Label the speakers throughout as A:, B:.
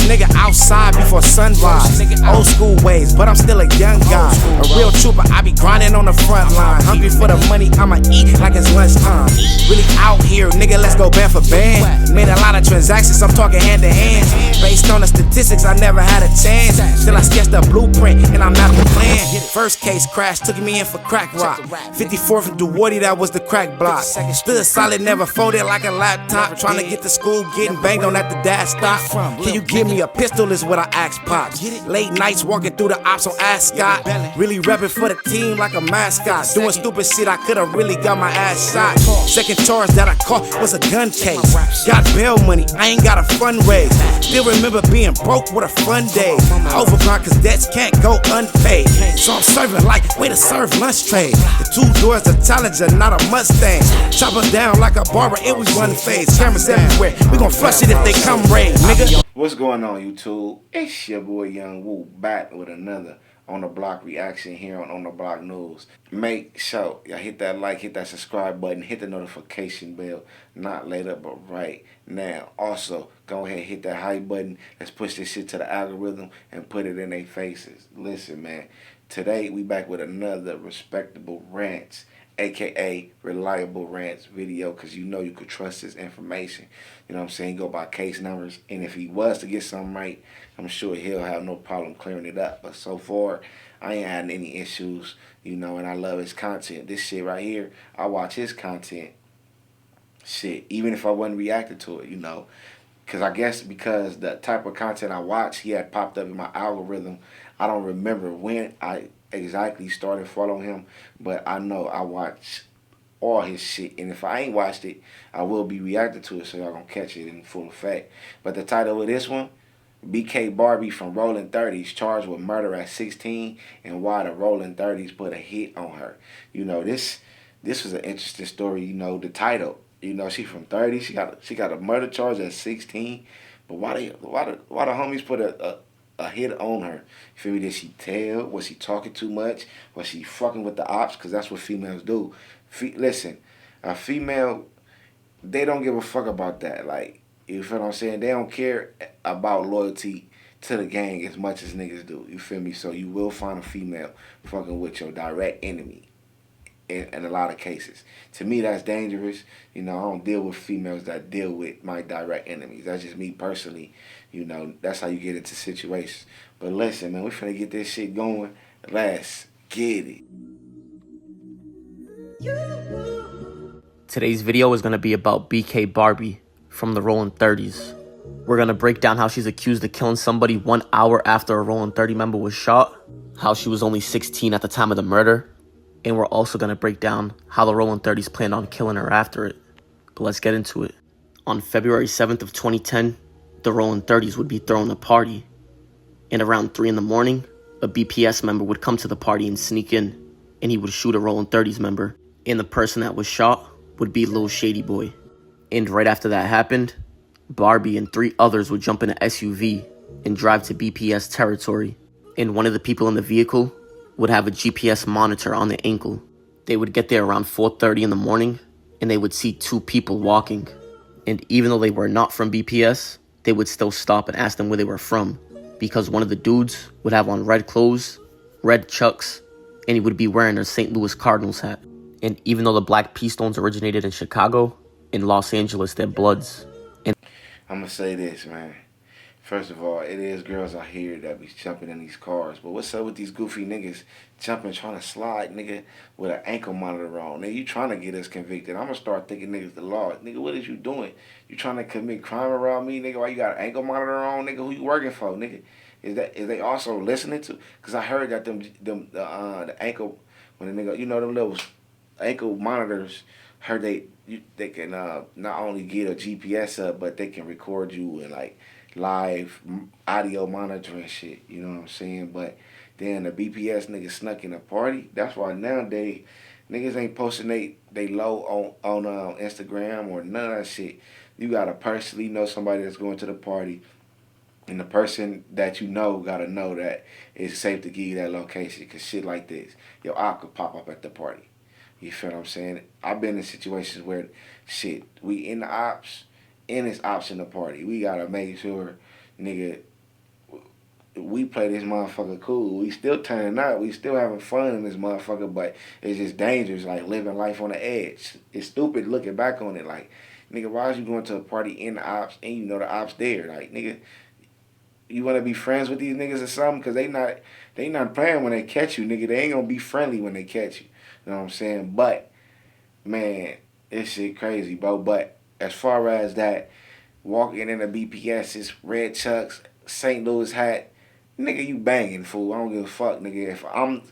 A: nigga outside before sunrise. Old school ways, but I'm still a young guy. A real trooper, I be grinding on the front line. Hungry for the money, I'ma eat like it's lunchtime. Really out here, nigga, let's go band for band. Made a lot of transactions, I'm talking hand to hand. Based on the statistics, I never had a chance. Still I sketched a blueprint and I mapped the plan. First case crash, took me in for crack rock. 54th and Duwarty, that was the crack block. Stood solid, never folded like a laptop. Trying to get to school, getting banged on at the dash stop. Can you give me a pistol is what I asked Pops. Late nights walking through the ops on Ascot. Really repping for the team like a mascot. Doing stupid shit, I could've really got my ass shot. Second charge that I caught was a gun case. Got bail money, I ain't got a fundraise. Still remember being broke with a fun day. I overgrind cause debts can't go unpaid. So I'm serving like way to serve lunch trade. The 2 doors a Challenger, not a Mustang. Chop them down like a barber, it was one phase. Cameras everywhere, we gon' flush it if they come raid, nigga.
B: What's going on, YouTube? It's your boy Young Woo back with another On The Block reaction here on The Block News. Make sure y'all hit that like, hit that subscribe button, hit the notification bell. Not later, but right now. Also, go ahead and hit that hype button. Let's push this shit to the algorithm and put it in their faces. Listen, man. Today, we back with another respectable rants, a.k.a. reliable rants video, because you know you could trust his information. You know what I'm saying? Go by case numbers, and if he was to get something right, I'm sure he'll have no problem clearing it up. But so far, I ain't had any issues, you know, and I love his content. This shit right here, I watch his content, shit, even if I wasn't reacting to it, you know. Because I guess because the type of content I watch, he had popped up in my algorithm. I don't remember when I exactly started following him, but I know I watch all his shit. And if I ain't watched it, I will be reacting to it, so y'all gonna catch it in full effect. But the title of this one, BK Barbie from Rollin 30s charged with murder at 16 and why the Rollin 30s put a hit on her. You know, this was an interesting story, you know, the title. You know, she from 30, she got a murder charge at 16. But why the homies put a hit on her? You feel me? Did she tell? Was she talking too much? Was she fucking with the ops? Because that's what females do. Listen, a female, they don't give a fuck about that. Like, you feel what I'm saying? They don't care about loyalty to the gang as much as niggas do. You feel me? So you will find a female fucking with your direct enemy. In a lot of cases. To me, that's dangerous. You know, I don't deal with females that deal with my direct enemies. That's just me personally. You know, that's how you get into situations. But listen, man, we finna get this shit going. Let's get it.
C: Today's video is going to be about BK Barbie from the Rollin 30s. We're going to break down how she's accused of killing somebody 1 hour after a Rollin 30 member was shot, how she was only 16 at the time of the murder, and we're also going to break down how the Rollin 30s planned on killing her after it. But let's get into it. On February 7th of 2010, the Rollin 30s would be throwing a party. And around 3 in the morning, a BPS member would come to the party and sneak in, and he would shoot a Rollin 30s member. And the person that was shot would be Lil Shady Boy. And right after that happened, Barbie and 3 others would jump in an SUV and drive to BPS territory. And one of the people in the vehicle would have a GPS monitor on the ankle. They would get there around 4:30 in the morning, and they would see 2 people walking. And even though they were not from BPS, they would still stop and ask them where they were from, because one of the dudes would have on red clothes, red chucks, and he would be wearing a St. Louis Cardinals hat. And even though the Black P Stones originated in Chicago, in Los Angeles, they're Bloods. And
B: I'm gonna say this, man. First of all, it is girls out here that be jumping in these cars. But what's up with these goofy niggas jumping, trying to slide, nigga, with an ankle monitor on? Nigga, you trying to get us convicted. I'm going to start thinking niggas the law. Nigga, what is you doing? You trying to commit crime around me, nigga? Why you got an ankle monitor on, nigga? Who you working for, nigga? Is they also listening to? Because I heard that the ankle, when the nigga, you know them little ankle monitors, heard they can not only get a GPS up, but they can record you and like live audio monitoring shit, you know what I'm saying? But then the BPS niggas snuck in a party. That's why nowadays niggas ain't posting they low on Instagram or none of that shit. You gotta personally know somebody that's going to the party, and the person that you know gotta know that it's safe to give you that location, cause shit like this, your op could pop up at the party. You feel what I'm saying? I've been in situations where shit, we in the ops, and it's ops in the party. We gotta make sure, nigga, we play this motherfucker cool. We still turning up. We still having fun in this motherfucker, but it's just dangerous, like living life on the edge. It's stupid looking back on it. Like, nigga, why is you going to a party in the ops and you know the ops there? Like, nigga, you want to be friends with these niggas or something? Because they not playing when they catch you, nigga. They ain't going to be friendly when they catch you. You know what I'm saying? But, man, this shit crazy, bro. But as far as that, walking in a BPS, red chucks, St. Louis hat, nigga, you banging, fool. I don't give a fuck, nigga.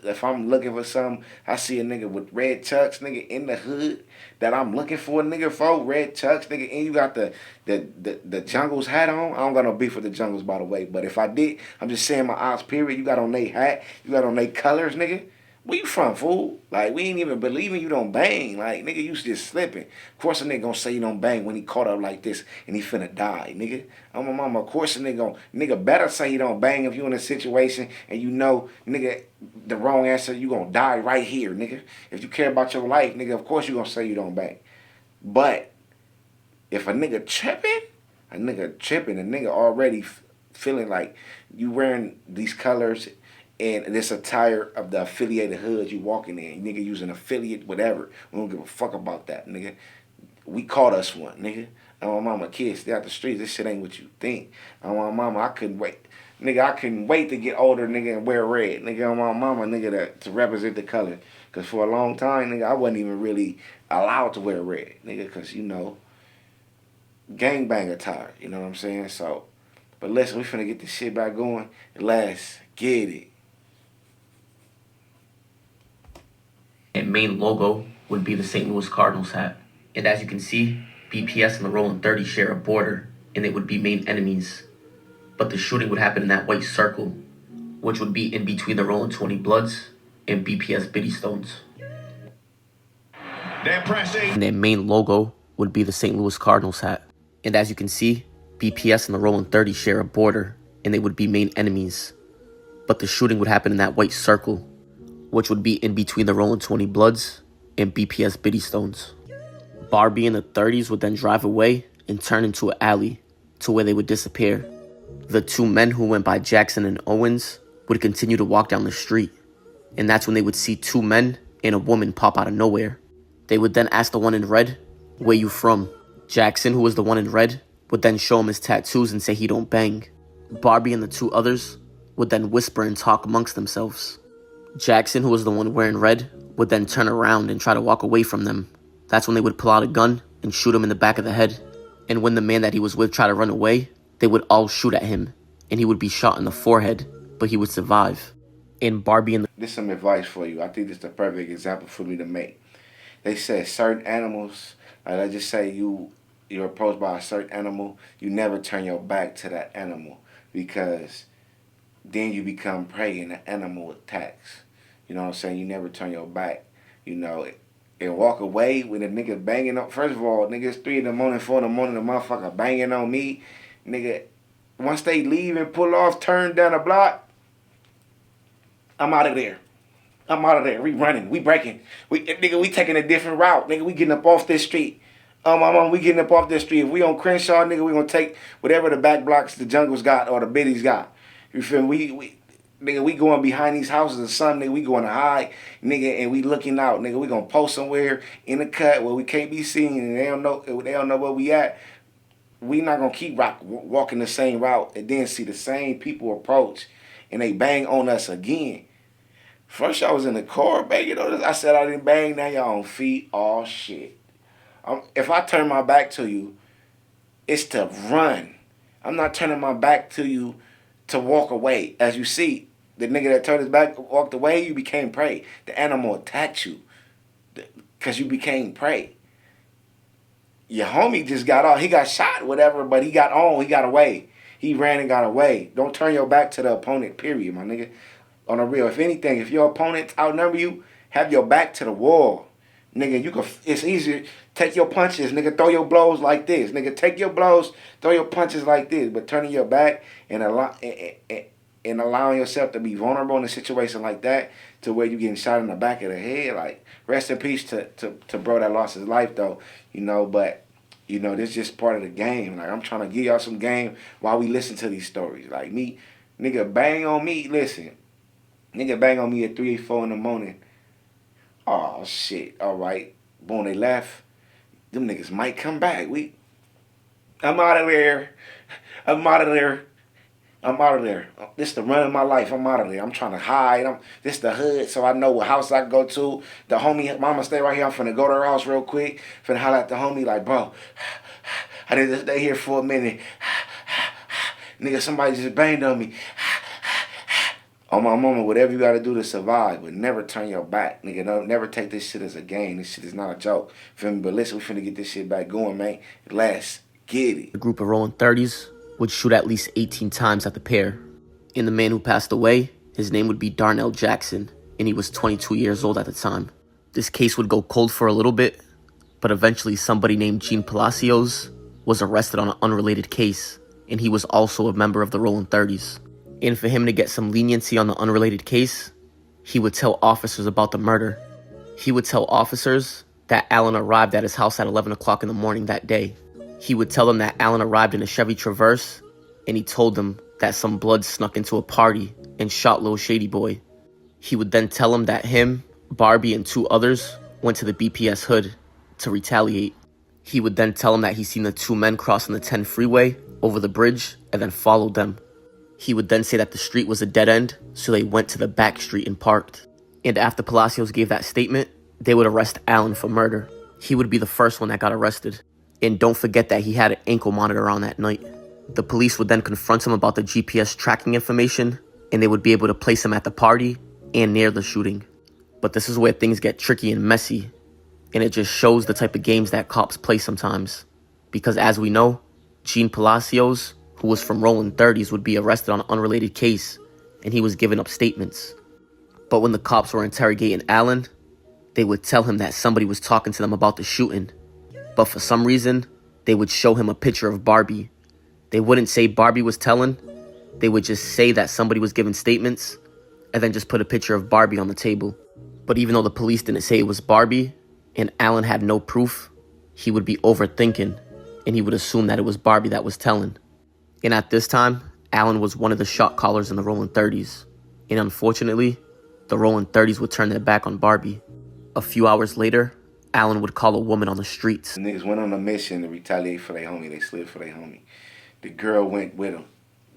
B: If I'm looking for something, I see a nigga with red chucks, nigga, in the hood that I'm looking for, nigga, for red chucks, nigga, and you got the Jungles hat on. I don't got no beef with the Jungles, by the way. But if I did, I'm just saying my ops, period. You got on they hat, you got on they colors, nigga. Where you from, fool? Like, we ain't even believing you don't bang. Like, nigga, you just slipping. Of course a nigga gonna say you don't bang when he caught up like this and he finna die, nigga. I'm my mama. Of course a nigga better say you don't bang if you in a situation and you know, nigga, the wrong answer, you gonna die right here, nigga. If you care about your life, nigga, of course you gonna say you don't bang. But if a nigga tripping, a nigga already feeling like you wearing these colors and this attire of the affiliated hood you walking in. Nigga using affiliate, whatever. We don't give a fuck about that, nigga. We caught us one, nigga. And my mama, kids, stay out the streets. This shit ain't what you think. And my mama, I couldn't wait. Nigga, I couldn't wait to get older, nigga, and wear red. Nigga, on my mama, nigga, to represent the color. Because for a long time, nigga, I wasn't even really allowed to wear red, nigga, because, you know, gangbang attire. You know what I'm saying? So, but listen, we finna get this shit back going. Let's get it.
C: And main logo would be the St. Louis Cardinals hat. And as you can see, BPS and the Rollin 30 share a border, and it would be main enemies. But the shooting would happen in that white circle, which would be in between the Rollin 20 Bloods and BPS Biddy Stones. And their main logo would be the St. Louis Cardinals hat. And as you can see, BPS and the Rollin 30 share a border, and they would be main enemies. But the shooting would happen in that white circle, which would be in between the Rollin 20 Bloods and BPS Biddy Stones. Barbie in the 30s would then drive away and turn into an alley to where they would disappear. The two men who went by Jackson and Owens would continue to walk down the street, and that's when they would see two men and a woman pop out of nowhere. They would then ask the one in red, "Where you from?" Jackson, who was the one in red, would then show him his tattoos and say he don't bang. Barbie and the two others would then whisper and talk amongst themselves. Jackson, who was the one wearing red, would then turn around and try to walk away from them. That's when they would pull out a gun and shoot him in the back of the head. And when the man that he was with tried to run away, they would all shoot at him, and he would be shot in the forehead, but he would survive. And Barbie and
B: This is some advice for you. I think this is the perfect example for me to make. They said certain animals, like let's just say you're approached by a certain animal, you never turn your back to that animal because then you become prey and the animal attacks. You know what I'm saying? You never turn your back, you know, and walk away when a nigga banging on. First of all, niggas 3 in the morning, 4 in the morning, the motherfucker banging on me. Nigga, once they leave and pull off, turn down the block, I'm out of there. I'm out of there. We running. We breaking. We taking a different route. Nigga, we getting up off this street. My mom, we getting up off this street. If we on Crenshaw, nigga, we gonna take whatever the back blocks the Jungles got or the Biddies got. You feel me? Nigga, we going behind these houses or something, nigga, we going to hide, nigga, and we looking out, nigga, we gonna post somewhere in the cut where we can't be seen and they don't know where we at. We not gonna keep walking the same route and then see the same people approach and they bang on us again. First y'all was in the car banging on us. I said I didn't bang, now y'all on feet. Oh shit. If I turn my back to you, it's to run. I'm not turning my back to you to walk away. As you see, the nigga that turned his back, walked away, you became prey. The animal attacked you because you became prey. Your homie just got off. He got shot, whatever, but he got away. He ran and got away. Don't turn your back to the opponent, period, my nigga. On the real, if anything, if your opponents outnumber you, have your back to the wall. Nigga, it's easier. Take your punches, nigga. Throw your blows like this. Nigga, take your blows, throw your punches like this. But turning your back and allowing yourself to be vulnerable in a situation like that to where you getting shot in the back of the head, like, rest in peace to bro that lost his life, though. You know, but, this is just part of the game. Like, I'm trying to give y'all some game while we listen to these stories. Like, me Nigga bang on me. Listen, nigga bang on me at 3 or 4 in the morning. Oh shit. All right. Boom, they left. Them niggas might come back. I'm out of there. I'm out of there. I'm out of there. This the run of my life. I'm out of there. I'm trying to hide. This the hood, so I know what house I can go to. The homie, mama stay right here. I'm finna go to her house real quick. Finna holler at the homie like, bro, I need to stay here for a minute. Nigga, somebody just banged on me. On my mama, whatever you gotta do to survive, but never turn your back, nigga. No, never take this shit as a game. This shit is not a joke. Feel me? But listen, we finna get this shit back going, man. Let's get it.
C: A group of Rollin 30s would shoot at least 18 times at the pair. And the man who passed away, his name would be Darnell Jackson, and he was 22 years old at the time. This case would go cold for a little bit, but eventually somebody named Gene Palacios was arrested on an unrelated case, and he was also a member of the Rollin 30s. And for him to get some leniency on the unrelated case, he would tell officers about the murder. He would tell officers that Allen arrived at his house at 11 o'clock in the morning that day. He would tell them that Allen arrived in a Chevy Traverse, and he told them that some blood snuck into a party and shot Lil Shady Boy. He would then tell them that him, Barbie, and 2 others went to the BPS hood to retaliate. He would then tell them that he seen the 2 men crossing the 10 freeway over the bridge and then followed them. He would then say that the street was a dead end, so they went to the back street and parked. And after Palacios gave that statement, they would arrest Allen for murder. He would be the first one that got arrested. And don't forget that he had an ankle monitor on that night. The police would then confront him about the GPS tracking information, and they would be able to place him at the party and near the shooting. But this is where things get tricky and messy, and it just shows the type of games that cops play sometimes. Because as we know, Gene Palacios, who was from Rollin 30s, would be arrested on an unrelated case, and he was giving up statements. But when the cops were interrogating Allen, they would tell him that somebody was talking to them about the shooting. But for some reason, they would show him a picture of Barbie. They wouldn't say Barbie was telling. They would just say that somebody was giving statements, and then just put a picture of Barbie on the table. But even though the police didn't say it was Barbie, and Allen had no proof, he would be overthinking, and he would assume that it was Barbie that was telling. And at this time, Allen was one of the shot callers in the Rollin 30s. And unfortunately, the Rollin 30s would turn their back on Barbie. A few hours later, Allen would call a woman on the streets.
B: The niggas went on a mission to retaliate for their homie. They slid for their homie. The girl went with him,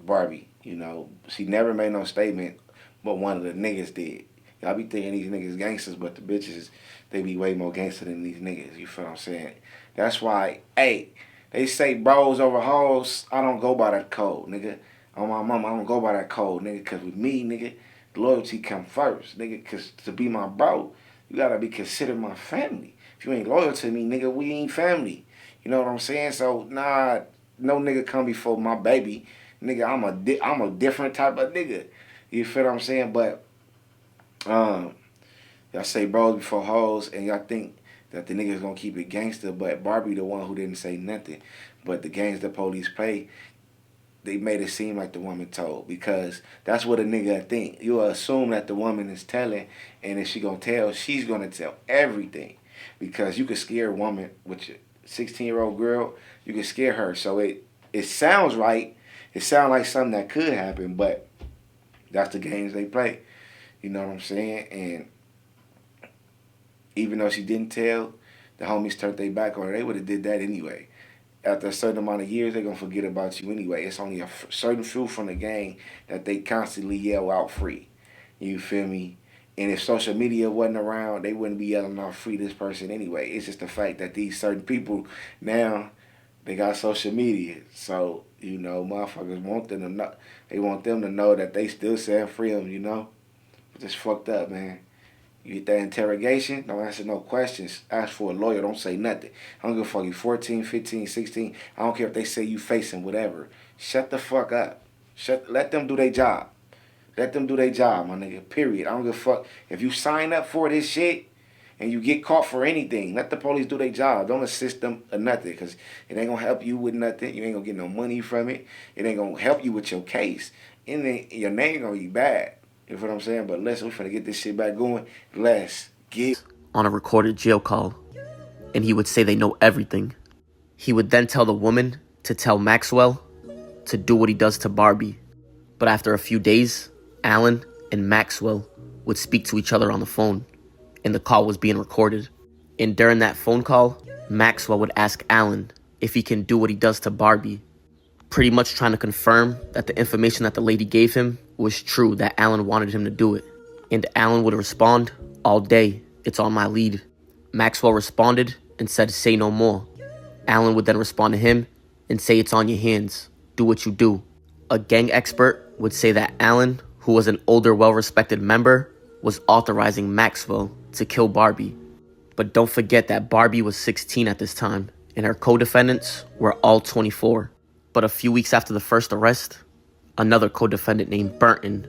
B: Barbie. You know, she never made no statement, but one of the niggas did. Y'all be thinking these niggas gangsters, but the bitches, they be way more gangster than these niggas. You feel what I'm saying? That's why, hey, they say bros over hoes. I don't go by that code, nigga. On my mama, I don't go by that code, nigga. Because with me, nigga, loyalty come first, nigga. Because to be my bro, you got to be considered my family. If you ain't loyal to me, nigga, we ain't family. You know what I'm saying? So, nah, no nigga come before my baby. Nigga, I'm a different type of nigga. You feel what I'm saying? But, y'all say bros before hoes, and y'all think that the niggas gonna keep it gangster, but Barbie the one who didn't say nothing. But the games the police play, they made it seem like the woman told, because that's what a nigga think. You assume that the woman is telling, and if she gonna tell, she's gonna tell everything. Because you could scare a woman with your 16-year-old girl, you can scare her. So it sounds right. It sounds like something that could happen, but that's the games they play. You know what I'm saying? And even though she didn't tell, the homies turned their back on her. They would have did that anyway. After a certain amount of years, they're going to forget about you anyway. It's only a certain few from the gang that they constantly yell out free. You feel me? And if social media wasn't around, they wouldn't be yelling out free this person anyway. It's just the fact that these certain people now, they got social media. So, you know, motherfuckers want them to know. They want them to know that they still saying free them, you know? It's just fucked up, man. You get that interrogation, don't answer no questions. Ask for a lawyer, don't say nothing. I don't give a fuck, you 14, 15, 16. I don't care if they say you facing whatever. Shut the fuck up. Let them do their job. Let them do their job, my nigga, period. I don't give a fuck. If you sign up for this shit and you get caught for anything, let the police do their job. Don't assist them or nothing, because it ain't going to help you with nothing. You ain't going to get no money from it. It ain't going to help you with your case. And then your name going to be bad. You know what I'm saying? But listen, we finna get this shit back going. Let's get
C: on a recorded jail call, and he would say they know everything. He would then tell the woman to tell Maxwell to do what he does to Barbie. But after a few days, Alan and Maxwell would speak to each other on the phone, and the call was being recorded. And during that phone call, Maxwell would ask Alan if he can do what he does to Barbie, pretty much trying to confirm that the information that the lady gave him was true, that Alan wanted him to do it. And Alan would respond, "All day, it's on my lead." Maxwell responded and said, "Say no more." Alan would then respond to him and say, "It's on your hands. Do what you do." A gang expert would say that Alan, who was an older, well-respected member, was authorizing Maxwell to kill Barbie. But don't forget that Barbie was 16 at this time, and her co-defendants were all 24. But a few weeks after the first arrest, another co-defendant named Burton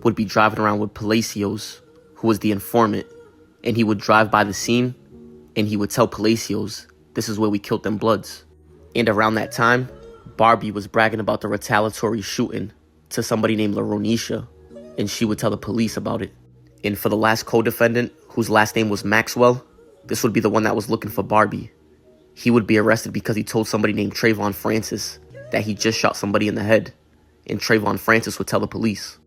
C: would be driving around with Palacios, who was the informant, and he would drive by the scene, and he would tell Palacios, "This is where we killed them bloods." And around that time, Barbie was bragging about the retaliatory shooting to somebody named Laronisha, and she would tell the police about it. And for the last co-defendant, whose last name was Maxwell, this would be the one that was looking for Barbie. He would be arrested because he told somebody named Trayvon Francis that he just shot somebody in the head, and Trayvon Francis would tell the police.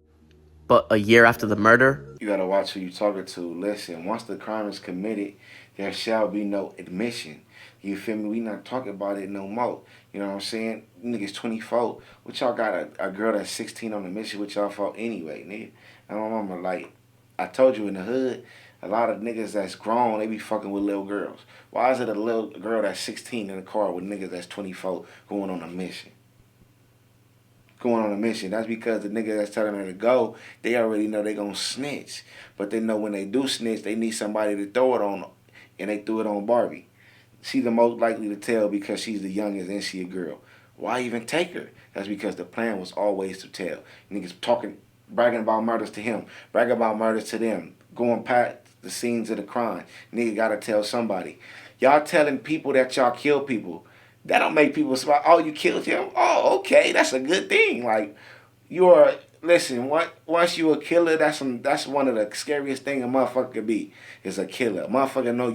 C: But a year after the murder,
B: You gotta watch who you talking to. Listen, once the crime is committed, there shall be no admission. You feel me? We not talking about it no more. You know what I'm saying? Niggas 24. What y'all got a girl that's 16 on the mission with y'all for anyway, nigga? And my mama, like, I told you in the hood, a lot of niggas that's grown, they be fucking with little girls. Why is it a little girl that's 16 in the car with niggas that's 24 going on a mission? Going on a mission. That's because the nigga that's telling her to go, they already know they gonna snitch. But they know when they do snitch, they need somebody to throw it on, and they threw it on Barbie. She's the most likely to tell because she's the youngest and she a girl. Why even take her? That's because the plan was always to tell. Niggas talking, bragging about murders to him, bragging about murders to them, going past the scenes of the crime. Nigga gotta tell somebody. Y'all telling people that y'all kill people. That don't make people smile. Oh, you killed him? Oh, okay, that's a good thing. Like, listen, once you a killer, that's one of the scariest things a motherfucker could be, is a killer. A motherfucker know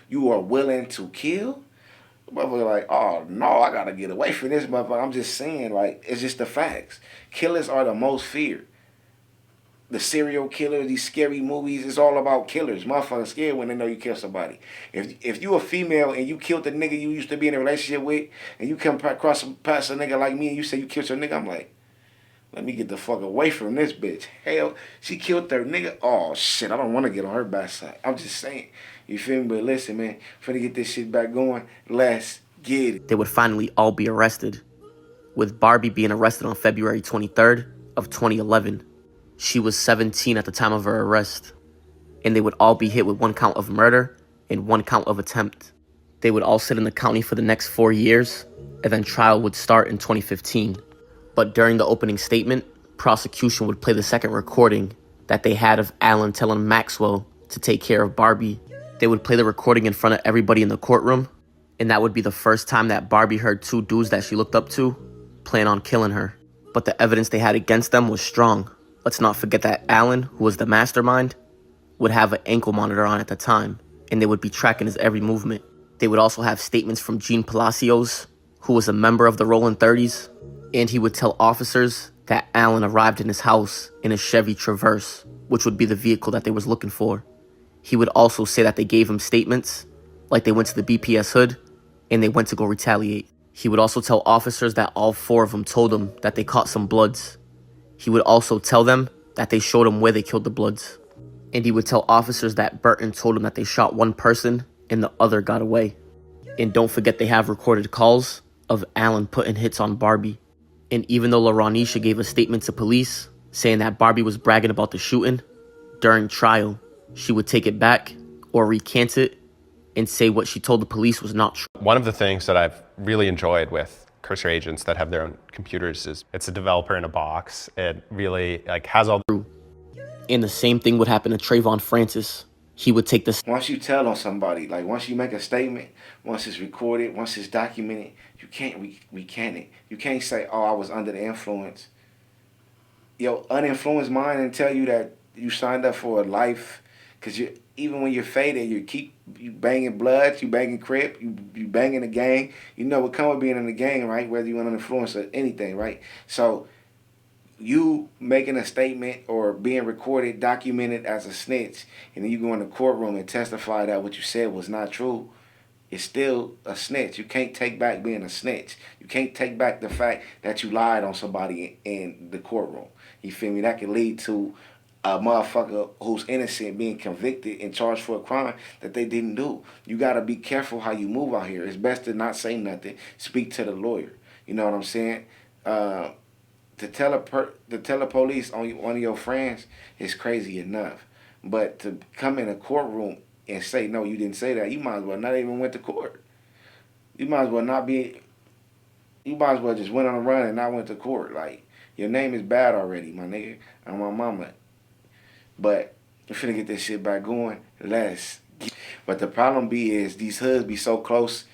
B: you are willing to kill. The motherfucker like, oh, no, I got to get away from this motherfucker. I'm just saying, like, it's just the facts. Killers are the most feared. The serial killer, these scary movies, it's all about killers. Motherfuckers scared when they know you kill somebody. If you a female and you killed the nigga you used to be in a relationship with, and you come across past a nigga like me and you say you killed your nigga, I'm like, let me get the fuck away from this bitch. Hell, she killed her nigga. Oh shit, I don't want to get on her backside. I'm just saying. You feel me? But listen, man, finna get this shit back going. Let's get it.
C: they would finally all be arrested, with Barbie being arrested on February 23rd of 2011. She was 17 at the time of her arrest, and they would all be hit with 1 count of murder and 1 count of attempt. They would all sit in the county for the next 4 years, and then trial would start in 2015. But during the opening statement, prosecution would play the second recording that they had of Alan telling Maxwell to take care of Barbie. They would play the recording in front of everybody in the courtroom, and that would be the first time that Barbie heard 2 dudes that she looked up to plan on killing her. But the evidence they had against them was strong. Let's not forget that Alan, who was the mastermind, would have an ankle monitor on at the time, and they would be tracking his every movement. They would also have statements from Gene Palacios, who was a member of the Rollin 30s, and he would tell officers that Alan arrived in his house in a Chevy Traverse, which would be the vehicle that they was looking for. He would also say that they gave him statements, like they went to the BPS hood, and they went to go retaliate. He would also tell officers that all 4 of them told him that they caught some bloods. He would also tell them that they showed him where they killed the bloods. And he would tell officers that Burton told him that they shot 1 person and the other got away. And don't forget they have recorded calls of Alan putting hits on Barbie. And even though Laronisha gave a statement to police saying that Barbie was bragging about the shooting, during trial, she would take it back or recant it and say what she told the police was not true.
D: One of the things that I've really enjoyed with cursor agents that have their own computers is it's a developer in a box. It really has all the...
C: And the same thing would happen to Trayvon Francis. He would take this.
B: Once you tell on somebody, like once you make a statement, once it's recorded, once it's documented, you can't recant it. You can't say, oh, I was under the influence. Your uninfluenced mind and tell you that you signed up for a life, because even when you're faded, you banging bloods, you banging crip, you banging the gang. You know what come with being in the gang, right? Whether you're under influence or anything, right? So you making a statement or being recorded, documented as a snitch, and then you go in the courtroom and testify that what you said was not true, it's still a snitch. You can't take back being a snitch. You can't take back the fact that you lied on somebody in the courtroom. You feel me? That could lead to a motherfucker who's innocent being convicted and charged for a crime that they didn't do. You got to be careful how you move out here. It's best to not say nothing. Speak to the lawyer. You know what I'm saying? To tell the police on one of your friends is crazy enough. But to come in a courtroom and say, no, you didn't say that, you might as well not even went to court. You might as well not be, you might as well just went on a run and not went to court. Like, your name is bad already, my nigga. I'm my mama. But we're finna get this shit back going. But the problem is these hoods be so close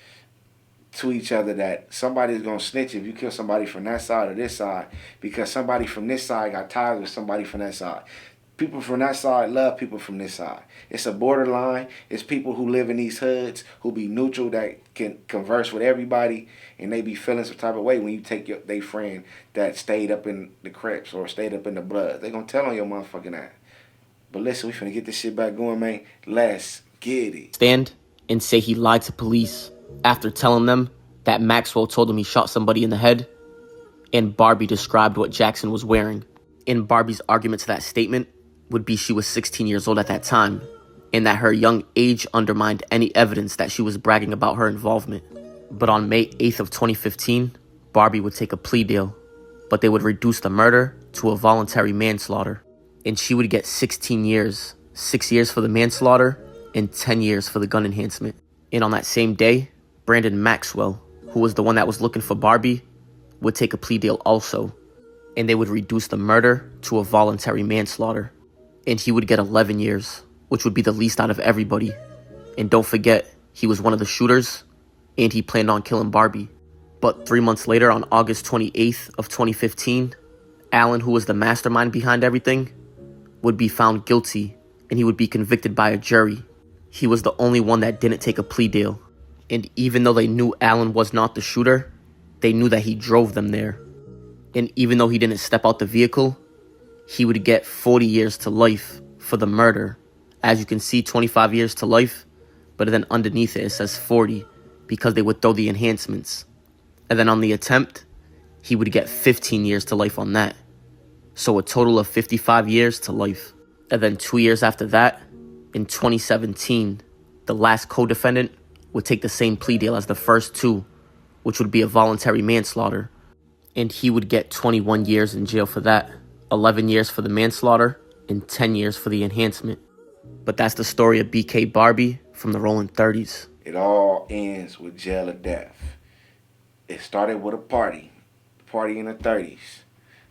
B: to each other that somebody's gonna snitch if you kill somebody from that side or this side, because somebody from this side got ties with somebody from that side. People from that side love people from this side. It's a borderline. It's people who live in these hoods who be neutral, that can converse with everybody, and they be feeling some type of way when you take their friend that stayed up in the Crips or stayed up in the Bloods. They gonna tell on your motherfucking ass. But listen, we finna get this shit back going, man. Let's get it.
C: Stand and say he lied to police after telling them that Maxwell told him he shot somebody in the head, and Barbie described what Jackson was wearing. And Barbie's argument to that statement would be she was 16 years old at that time, and that her young age undermined any evidence that she was bragging about her involvement. But on May 8th of 2015, Barbie would take a plea deal, but they would reduce the murder to a voluntary manslaughter, and she would get 16 years, 6 years for the manslaughter, and 10 years for the gun enhancement. And on that same day, Brandon Maxwell, who was the one that was looking for Barbie, would take a plea deal also, and they would reduce the murder to a voluntary manslaughter, and he would get 11 years, which would be the least out of everybody. And don't forget, he was one of the shooters, and he planned on killing Barbie. But 3 months later, on August 28th of 2015, Allen, who was the mastermind behind everything, would be found guilty, and he would be convicted by a jury. He was the only one that didn't take a plea deal. And even though they knew Allen was not the shooter, they knew that he drove them there. And even though he didn't step out the vehicle, he would get 40 years to life for the murder. As you can see, 25 years to life, but then underneath it says 40 because they would throw the enhancements. And then on the attempt, he would get 15 years to life on that. So a total of 55 years to life. And then 2 years after that, in 2017, the last co-defendant would take the same plea deal as the first two, which would be a voluntary manslaughter. And he would get 21 years in jail for that, 11 years for the manslaughter, and 10 years for the enhancement. But that's the story of BK Barbie from the Rollin 30s.
B: It all ends with jail or death. It started with a party in the 30s.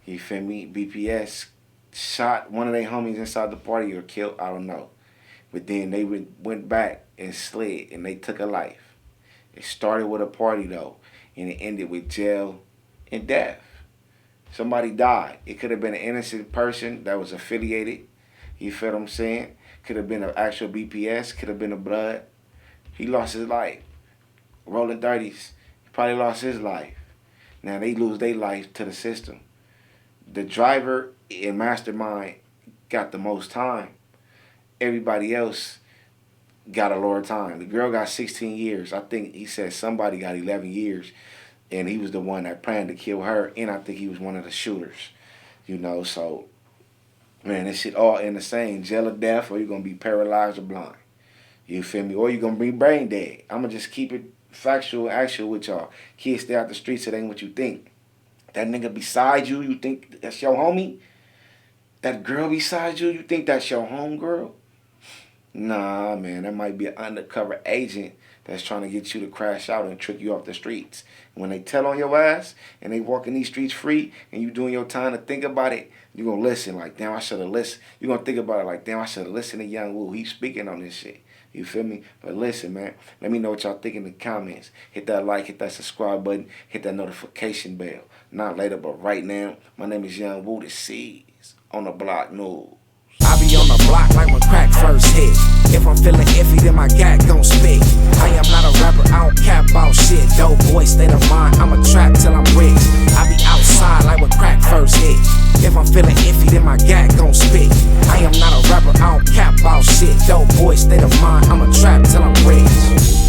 B: You feel me? BPS shot one of their homies inside the party or killed, I don't know. But then they went back and slid and they took a life. It started with a party though, and it ended with jail and death. Somebody died. It could have been an innocent person that was affiliated. You feel what I'm saying? Could have been an actual BPS. Could have been a blood. He lost his life. Rollin 30s. He probably lost his life. Now they lose their life to the system. The driver and mastermind got the most time. Everybody else got a lower time. The girl got 16 years. I think he said somebody got 11 years. And he was the one that planned to kill her. And I think he was one of the shooters. You know, so, man, this shit all in the same. Jail or death, or you're going to be paralyzed or blind. You feel me? Or you're going to be brain dead. I'm going to just keep it factual, actual with y'all. Kids stay out the streets, it ain't what you think. That nigga beside you, you think that's your homie? That girl beside you, you think that's your homegirl? Nah, man, that might be an undercover agent that's trying to get you to crash out and trick you off the streets. When they tell on your ass and they walking these streets free and you doing your time to think about it, you're going to listen like, damn, I should have listened. You're going to think about it like, damn, I should have listened to Young Woo. He's speaking on this shit. You feel me? But listen, man, let me know what y'all think in the comments. Hit that like, hit that subscribe button, hit that notification bell. Not later, but right now, my name is Young Woo, the Seeds on the Block News.
A: I be on the block like when crack first hit. If I'm feeling iffy, then my gat gon' spit. I am not a rapper, I don't cap about shit. Dope boy, state of mind, I'm a trap till I'm rich. I be outside like when crack first hit. If I'm feeling iffy, then my gat gon' spit. I am not a rapper, I don't cap about shit. Dope boy, state of mind, I'm a trap till I'm rich.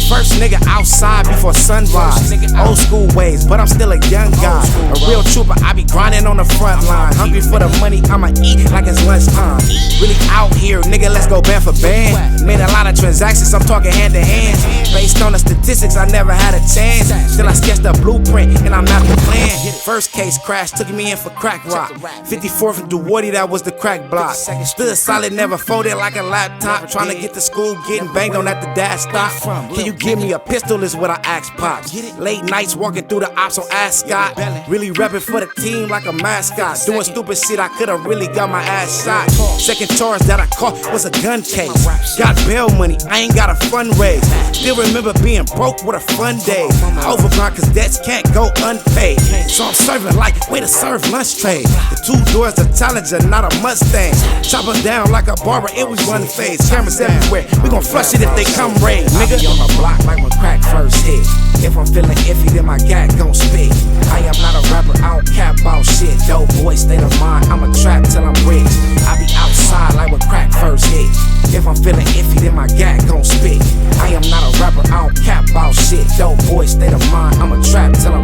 A: First nigga outside before sunrise. Old school ways, but I'm still a young guy. A real trooper, I be grinding on the front line. Hungry for the money, I'ma eat like it's lunchtime. Really out here, nigga, let's go band for band. Made a lot of transactions, I'm talking hand to hand. Based on the statistics, I never had a chance. Still I sketched a blueprint and I mapped the plan. First case crash, took me in for crack rock. 54th and Duwarty, that was the crack block. Stood solid, never folded like a laptop. Trying to get to school, getting banged on at the dash stop. Can you give me a pistol is what I asked Pops. Late nights walking through the ops on Ascot. Really repping for the team like a mascot. Doing stupid shit, I could've really got my ass shot. Second charge that I caught was a gun case. Got bail money, I ain't got a fundraise. Still remember being broke with a fun day. Overgrind cause debts can't go unpaid. So I'm serving like way to serve lunch trade. The 2 doors a Challenger, not a Mustang. Chop them down like a barber, it was one phase. Cameras everywhere, we gon' flush it if they come raid, nigga. I be on the block like when crack first hit. If I'm feeling iffy, then my gat gon' spit. I am not a rapper, I don't cap about shit. Dope boy, state of mind, I'm a trap till I'm rich. I be outside like when crack first hit. If I'm feeling iffy, then my gat gon' spit. I am not a rapper, I don't cap about shit. Dope boy, state of mind, I'm a trap till I'm